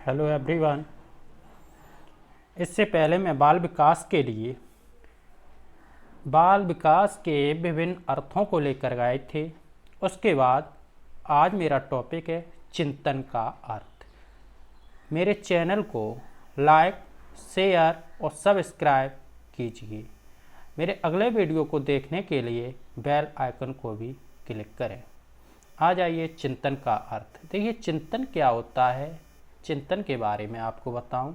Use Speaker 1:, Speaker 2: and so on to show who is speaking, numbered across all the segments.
Speaker 1: Hello everyone. इससे पहले मैं बाल विकास के विभिन्न अर्थों को लेकर आए थे। उसके बाद आज मेरा टॉपिक है चिंतन का अर्थ। मेरे चैनल को लाइक, शेयर और सब्सक्राइब कीजिए। मेरे अगले वीडियो को देखने के लिए बेल आइकन को भी क्लिक करें। आ जाइए चिंतन का अर्थ। देखिए चिंतन क्या होता है, चिंतन के बारे में आपको बताऊं।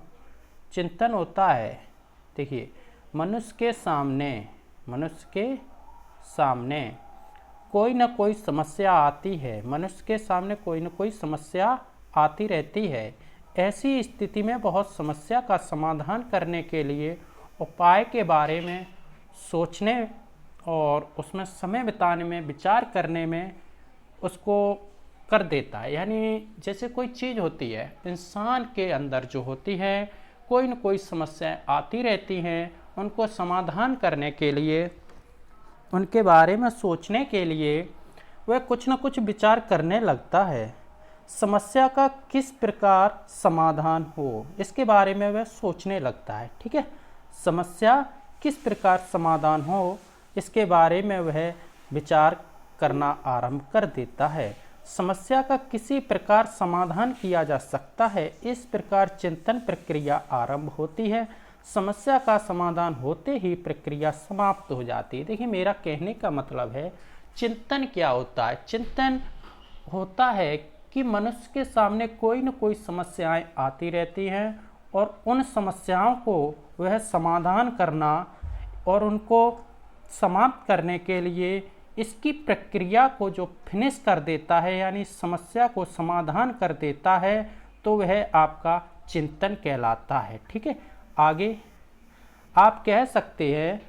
Speaker 1: चिंतन होता है, देखिए मनुष्य के सामने कोई ना कोई समस्या आती है। मनुष्य के सामने कोई ना कोई समस्या आती रहती है। ऐसी स्थिति में बहुत समस्या का समाधान करने के लिए उपाय के बारे में सोचने और उसमें समय बिताने में, विचार करने में उसको कर देता है। यानी जैसे कोई चीज़ होती है, इंसान के अंदर जो होती है कोई न कोई समस्याएं आती रहती हैं। उनको समाधान करने के लिए, उनके बारे में सोचने के लिए वह कुछ न कुछ विचार करने लगता है। समस्या का किस प्रकार समाधान हो, इसके बारे में वह सोचने लगता है। ठीक है, समस्या किस प्रकार समाधान हो, इसके बारे में वह विचार करना आरंभ कर देता है। समस्या का किसी प्रकार समाधान किया जा सकता है, इस प्रकार चिंतन प्रक्रिया आरंभ होती है। समस्या का समाधान होते ही प्रक्रिया समाप्त हो जाती है। देखिए मेरा कहने का मतलब है चिंतन क्या होता है। चिंतन होता है कि मनुष्य के सामने कोई न कोई समस्याएं आती रहती हैं और उन समस्याओं को वह समाधान करना और उनको समाप्त करने के लिए इसकी प्रक्रिया को जो फिनिश कर देता है, यानी समस्या को समाधान कर देता है, तो वह आपका चिंतन कहलाता है। ठीक है, आगे आप कह सकते हैं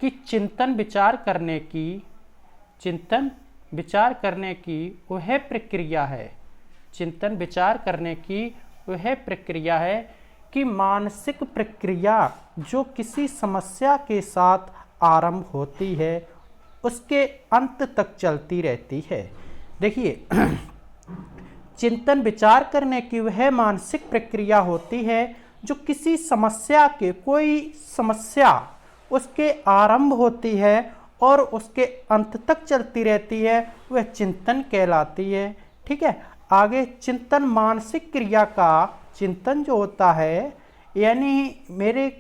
Speaker 1: कि चिंतन विचार करने की वह प्रक्रिया है। चिंतन विचार करने की वह प्रक्रिया है कि मानसिक प्रक्रिया जो किसी समस्या के साथ आरंभ होती है उसके अंत तक चलती रहती है। देखिए चिंतन विचार करने की वह मानसिक प्रक्रिया होती है जो किसी समस्या के, कोई समस्या उसके आरंभ होती है और उसके अंत तक चलती रहती है, वह चिंतन कहलाती है। ठीक है, आगे चिंतन मानसिक क्रिया का, चिंतन जो होता है, यानी मेरे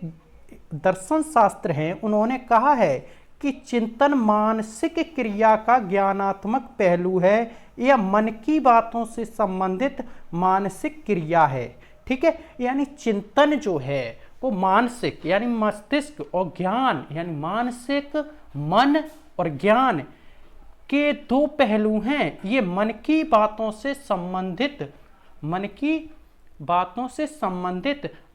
Speaker 1: दर्शन शास्त्र हैं उन्होंने कहा है कि चिंतन मानसिक क्रिया का ज्ञानात्मक पहलू है या मन की बातों से संबंधित मानसिक क्रिया है। ठीक है, यानी चिंतन जो है वो मानसिक यानी मस्तिष्क और ज्ञान यानी मानसिक, मन और ज्ञान के दो पहलू हैं। ये मन की बातों से संबंधित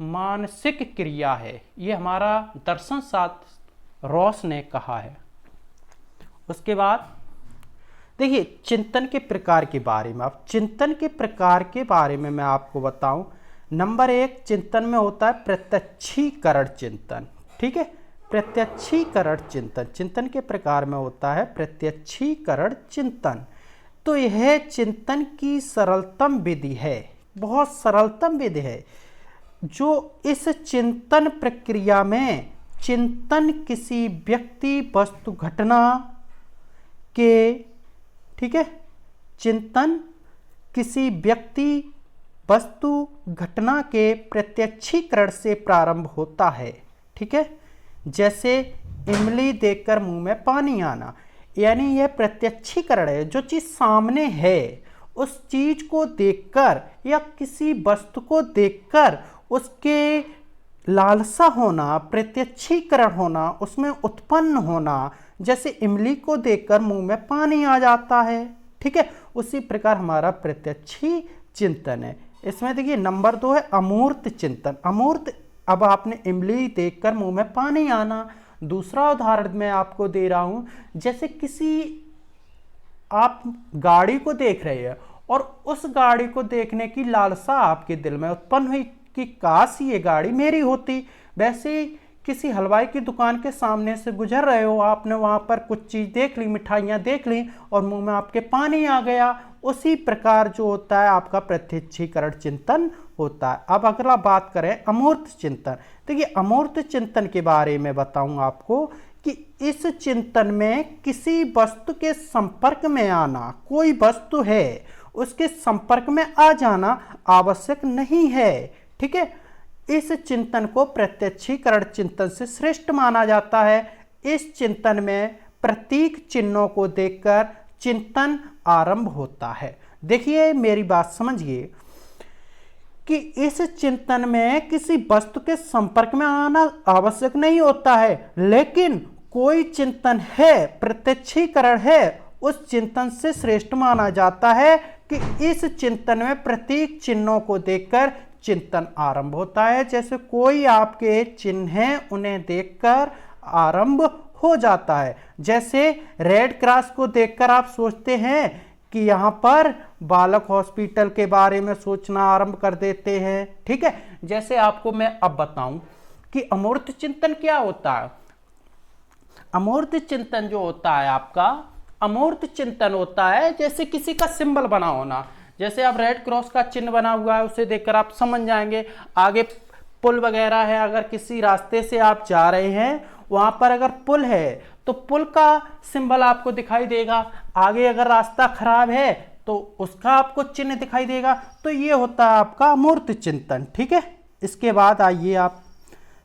Speaker 1: मानसिक क्रिया है। ये हमारा दर्शन शास्त्र रॉस ने कहा है। उसके बाद देखिए चिंतन के प्रकार के बारे में, अब चिंतन के प्रकार के बारे में मैं आपको बताऊं। नंबर 1 चिंतन में होता है प्रत्यक्षीकरण चिंतन। ठीक है, प्रत्यक्षीकरण चिंतन चिंतन के प्रकार में होता है प्रत्यक्षीकरण चिंतन। तो यह चिंतन की सरलतम विधि है, बहुत सरलतम विधि है। जो इस चिंतन प्रक्रिया में चिंतन किसी व्यक्ति, वस्तु, घटना के, ठीक है, चिंतन किसी व्यक्ति, वस्तु, घटना के प्रत्यक्षीकरण से प्रारंभ होता है। ठीक है, जैसे इमली देखकर मुंह में पानी आना, यानी यह प्रत्यक्षीकरण है। जो चीज़ सामने है उस चीज को देखकर या किसी वस्तु को देखकर उसके लालसा होना, प्रत्यक्षीकरण होना, उसमें उत्पन्न होना। जैसे इमली को देखकर मुंह में पानी आ जाता है। ठीक है, उसी प्रकार हमारा प्रत्यक्षी चिंतन है। इसमें देखिए नंबर 2 है अमूर्त चिंतन। अमूर्त, अब आपने इमली देखकर मुंह में पानी आना। दूसरा उदाहरण मैं आपको दे रहा हूं, जैसे किसी, आप गाड़ी को देख रहे हैं और उस गाड़ी को देखने की लालसा आपके दिल में उत्पन्न हुई कि काश ये गाड़ी मेरी होती। वैसे किसी हलवाई की दुकान के सामने से गुजर रहे हो, आपने वहाँ पर कुछ चीज़ देख ली, मिठाइयाँ देख ली और मुंह में आपके पानी आ गया। उसी प्रकार जो होता है आपका प्रत्यक्षीकरण चिंतन होता है। अब अगला बात करें अमूर्त चिंतन। देखिए अमूर्त चिंतन के बारे में बताऊं आपको कि इस चिंतन में किसी वस्तु के संपर्क में आना, कोई वस्तु है उसके संपर्क में आ जाना आवश्यक नहीं है। ठीक है, इस चिंतन को प्रत्यक्षीकरण चिंतन से श्रेष्ठ माना जाता है। इस चिंतन में प्रतीक चिन्हों को देखकर चिंतन आरंभ होता है। देखिए मेरी बात समझिए कि इस चिंतन में किसी वस्तु के संपर्क में आना आवश्यक नहीं होता है, लेकिन कोई चिंतन है, प्रत्यक्षीकरण है, उस चिंतन से श्रेष्ठ माना जाता है कि इस चिंतन में प्रतीक चिन्हों को देखकर चिंतन आरंभ होता है। जैसे कोई आपके चिन्ह हैं उन्हें देखकर आरंभ हो जाता है। जैसे रेड क्रॉस को देखकर आप सोचते हैं कि यहाँ पर बालक हॉस्पिटल के बारे में सोचना आरंभ कर देते हैं। ठीक है, जैसे आपको मैं अब बताऊं कि अमूर्त चिंतन क्या होता है। अमूर्त चिंतन जो होता है आपका, अमूर्त चिंतन होता है जैसे किसी का सिंबल बना होना। जैसे आप रेड क्रॉस का चिन्ह बना हुआ है, उसे देखकर आप समझ जाएंगे। आगे पुल वगैरह है, अगर किसी रास्ते से आप जा रहे हैं वहां पर अगर पुल है तो पुल का सिंबल आपको दिखाई देगा। आगे अगर रास्ता खराब है तो उसका आपको चिन्ह दिखाई देगा। तो ये होता है आपका अमूर्त चिंतन। ठीक है, इसके बाद आइए आप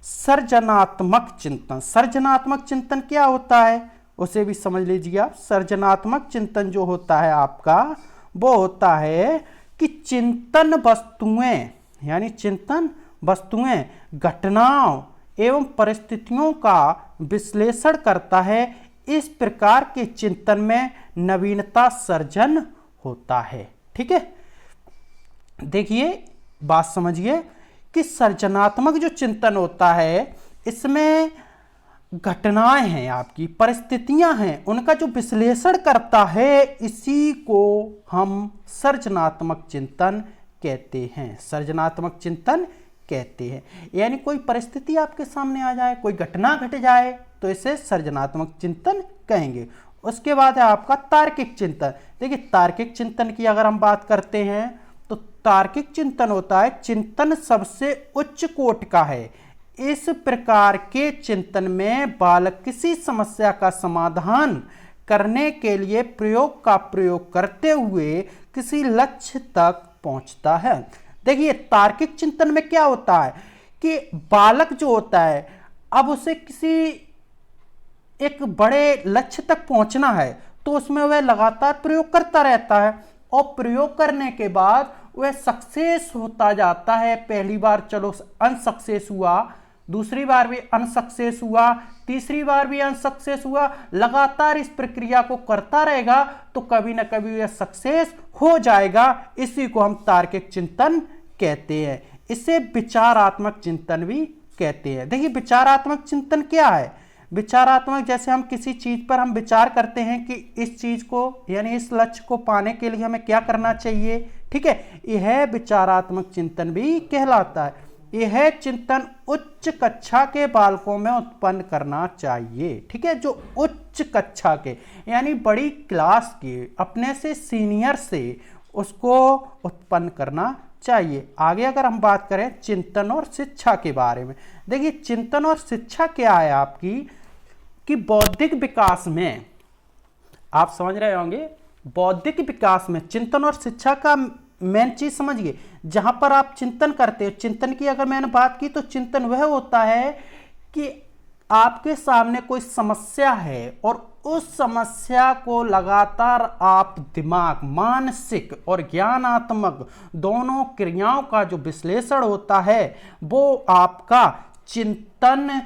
Speaker 1: सर्जनात्मक चिंतन। सर्जनात्मक चिंतन क्या होता है उसे भी समझ लीजिए आप। सर्जनात्मक चिंतन जो होता है आपका वो होता है कि चिंतन वस्तुएं, यानी चिंतन वस्तुएं घटनाओं एवं परिस्थितियों का विश्लेषण करता है। इस प्रकार के चिंतन में नवीनता सर्जन होता है। ठीक है, देखिए बात समझिए कि सर्जनात्मक जो चिंतन होता है इसमें घटनाएं हैं, आपकी परिस्थितियां हैं, उनका जो विश्लेषण करता है, इसी को हम सर्जनात्मक चिंतन कहते हैं। सर्जनात्मक चिंतन कहते हैं। यानी कोई परिस्थिति आपके सामने आ जाए, कोई घटना घट जाए तो इसे सर्जनात्मक चिंतन कहेंगे। उसके बाद है आपका तार्किक चिंतन। देखिए तार्किक चिंतन की अगर हम बात करते हैं तो तार्किक चिंतन होता है चिंतन सबसे उच्च कोटि का है। इस प्रकार के चिंतन में बालक किसी समस्या का समाधान करने के लिए प्रयोग का प्रयोग करते हुए किसी लक्ष्य तक पहुंचता है। देखिए तार्किक चिंतन में क्या होता है कि बालक जो होता है अब उसे किसी एक बड़े लक्ष्य तक पहुंचना है तो उसमें वह लगातार प्रयोग करता रहता है और प्रयोग करने के बाद वह सक्सेस होता जाता है। पहली बार चलो अनसक्सेस हुआ, दूसरी बार भी अनसक्सेस हुआ, तीसरी बार भी अनसक्सेस हुआ। लगातार इस प्रक्रिया को करता रहेगा तो कभी ना कभी यह सक्सेस हो जाएगा। इसी को हम तार्किक चिंतन कहते हैं। इसे विचारात्मक चिंतन भी कहते हैं। देखिए विचारात्मक चिंतन क्या है। विचारात्मक जैसे हम किसी चीज पर हम विचार करते हैं कि इस चीज को यानी इस लक्ष्य को पाने के लिए हमें क्या करना चाहिए। ठीक है, यह विचारात्मक चिंतन भी कहलाता है। यह चिंतन उच्च कक्षा के बालकों में उत्पन्न करना चाहिए। ठीक है, जो उच्च कक्षा के यानी बड़ी क्लास के अपने से सीनियर से उसको उत्पन्न करना चाहिए। आगे अगर हम बात करें चिंतन और शिक्षा के बारे में, देखिए चिंतन और शिक्षा क्या है आपकी कि बौद्धिक विकास में, आप समझ रहे होंगे, बौद्धिक विकास में चिंतन और शिक्षा का मेन चीज समझिए। जहां पर आप चिंतन करते हो, चिंतन की अगर मैंने बात की तो चिंतन वह होता है कि आपके सामने कोई समस्या है और उस समस्या को लगातार आप दिमाग, मानसिक और ज्ञानात्मक दोनों क्रियाओं का जो विश्लेषण होता है वो आपका चिंतन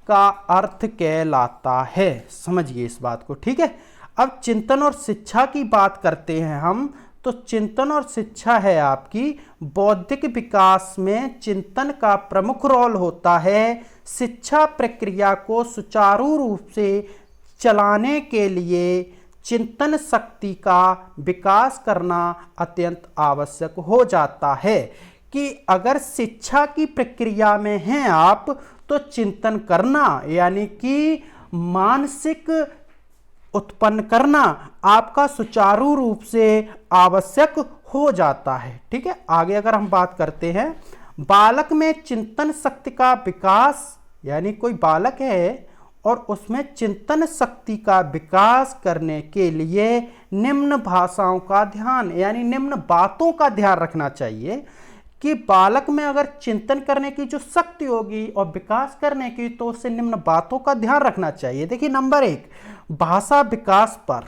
Speaker 1: का अर्थ कहलाता है। समझिए इस बात को। ठीक है, अब चिंतन और शिक्षा की बात करते हैं हम, तो चिंतन और शिक्षा है आपकी बौद्धिक विकास में चिंतन का प्रमुख रोल होता है। शिक्षा प्रक्रिया को सुचारू रूप से चलाने के लिए चिंतन शक्ति का विकास करना अत्यंत आवश्यक हो जाता है। कि अगर शिक्षा की प्रक्रिया में हैं आप, तो चिंतन करना यानी कि मानसिक उत्पन्न करना आपका सुचारू रूप से आवश्यक हो जाता है। ठीक है, आगे अगर हम बात करते हैं, बालक में चिंतन शक्ति का विकास, यानी कोई बालक है और उसमें चिंतन शक्ति का विकास करने के लिए निम्न भाषाओं का ध्यान, यानी निम्न बातों का ध्यान रखना चाहिए कि बालक में अगर चिंतन करने की जो शक्ति होगी और विकास करने की, तो उससे निम्न बातों का ध्यान रखना चाहिए। देखिए, नंबर 1, भाषा विकास पर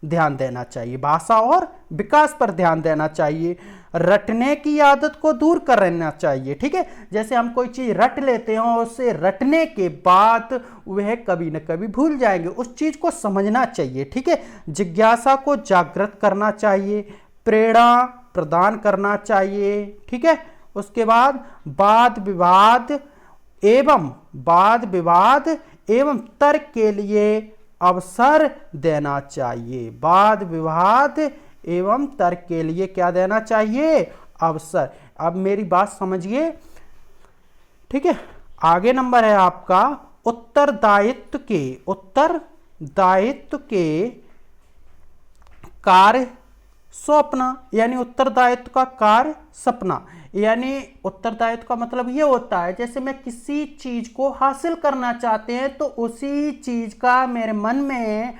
Speaker 1: ध्यान देना चाहिए, भाषा और विकास पर ध्यान देना चाहिए। रटने की आदत को दूर कर लेना चाहिए। ठीक है, जैसे हम कोई चीज रट लेते हैं और उसे रटने के बाद वह कभी न कभी भूल जाएंगे, उस चीज को समझना चाहिए। ठीक है, जिज्ञासा को जागृत करना चाहिए, प्रेरणा प्रदान करना चाहिए। ठीक है, उसके बाद वाद विवाद एवं तर्क के लिए अवसर देना चाहिए। वाद विवाद एवं तर्क के लिए क्या देना चाहिए? अवसर। अब मेरी बात समझिए। ठीक है, आगे नंबर है आपका उत्तरदायित्व के कार्य सौंपना, यानी उत्तरदायित्व का कार्य सपना। यानी उत्तरदायित्व का मतलब ये होता है, जैसे मैं किसी चीज को हासिल करना चाहते हैं तो उसी चीज का मेरे मन में,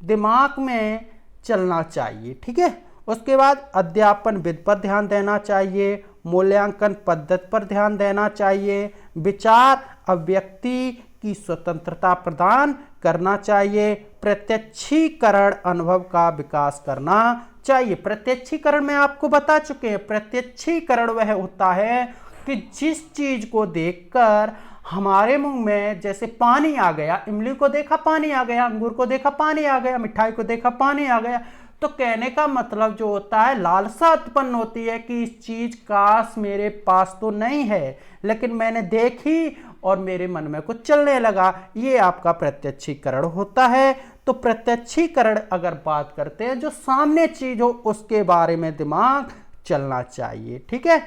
Speaker 1: दिमाग में चलना चाहिए। ठीक है, उसके बाद अध्यापन विधि पर ध्यान देना चाहिए, मूल्यांकन पद्धति पर ध्यान देना चाहिए, विचार अभिव्यक्ति की स्वतंत्रता प्रदान करना चाहिए, प्रत्यक्षीकरण अनुभव का विकास करना चाहिए। प्रत्यक्षीकरण में आपको बता चुके हैं, प्रत्यक्षीकरण वह होता है कि जिस चीज को देखकर हमारे मुंह में जैसे पानी आ गया, इमली को देखा पानी आ गया, अंगूर को देखा पानी आ गया, मिठाई को देखा पानी आ गया, तो कहने का मतलब जो होता है, लालसा उत्पन्न होती है कि इस चीज काश मेरे पास तो नहीं है, लेकिन मैंने देखी और मेरे मन में कुछ चलने लगा। ये आपका प्रत्यक्षीकरण होता है। तो प्रत्यक्षीकरण अगर बात करते हैं, जो सामने चीज हो उसके बारे में दिमाग चलना चाहिए। ठीक है,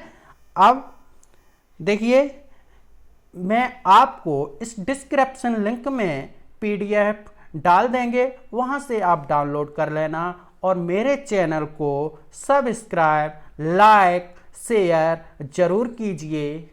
Speaker 1: अब देखिए, मैं आपको इस डिस्क्रिप्शन लिंक में पीडीएफ डाल देंगे, वहां से आप डाउनलोड कर लेना और मेरे चैनल को सब्सक्राइब, लाइक, शेयर जरूर कीजिए।